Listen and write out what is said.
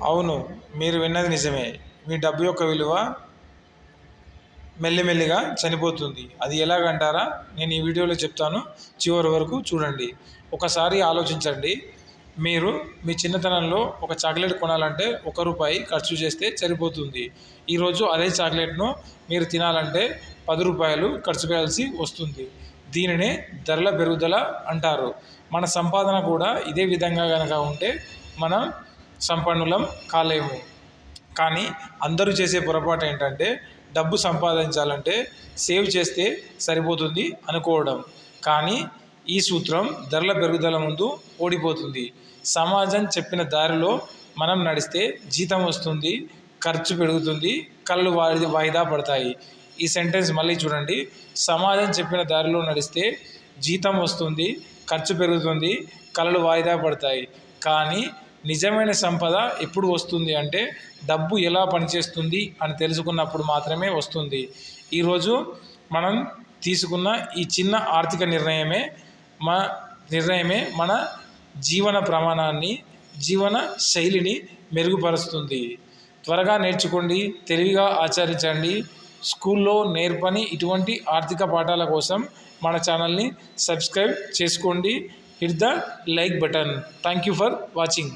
అవును, మీరు విన్నది నిజమే. మీ డబ్బు యొక్క విలువ మెల్లిమెల్లిగా చనిపోతుంది. అది ఎలాగంటారా? నేను ఈ వీడియోలో చెప్తాను. చివరి వరకు చూడండి. ఒకసారి ఆలోచించండి. మీరు మీ చిన్నతనంలో ఒక చాక్లెట్ కొనాలంటే ₹1 ఖర్చు చేస్తే సరిపోతుంది. ఈరోజు అదే చాక్లెట్ను మీరు తినాలంటే ₹10 ఖర్చు చేయాల్సి వస్తుంది. దీనినే ధరల పెరుగుదల అంటారు. మన సంపాదన కూడా ఇదే విధంగా గనక ఉంటే మనం సంపన్నులం కాలేము. కానీ అందరూ చేసే పొరపాటు ఏంటంటే డబ్బు సంపాదించాలంటే సేవ్ చేస్తే సరిపోతుంది అనుకోవడం. కానీ ఈ సూత్రం ధరల పెరుగుదల ముందు ఓడిపోతుంది. సమాజం చెప్పిన దారిలో మనం నడిస్తే జీతం వస్తుంది, ఖర్చు పెరుగుతుంది, కళ్ళు వాయిదా పడతాయి. ఈ సెంటెన్స్ మళ్ళీ చూడండి. సమాజం చెప్పిన దారిలో నడిస్తే జీతం వస్తుంది, ఖర్చు పెరుగుతుంది, కళ్ళు వాయిదా పడతాయి. కానీ నిజమైన సంపద ఎప్పుడు వస్తుంది అంటే డబ్బు ఎలా పనిచేస్తుంది అని తెలుసుకున్నప్పుడు మాత్రమే వస్తుంది. ఈరోజు మనం తీసుకున్న ఈ చిన్న ఆర్థిక నిర్ణయమే మన జీవన ప్రమాణాన్ని, జీవన శైలిని మెరుగుపరుస్తుంది. త్వరగా నేర్చుకోండి, తెలివిగా ఆచరించండి. స్కూల్లో నేర్పని ఇటువంటి ఆర్థిక పాఠాల కోసం మన ఛానల్ని సబ్స్క్రైబ్ చేసుకోండి. Hit the like button. Thank you for watching.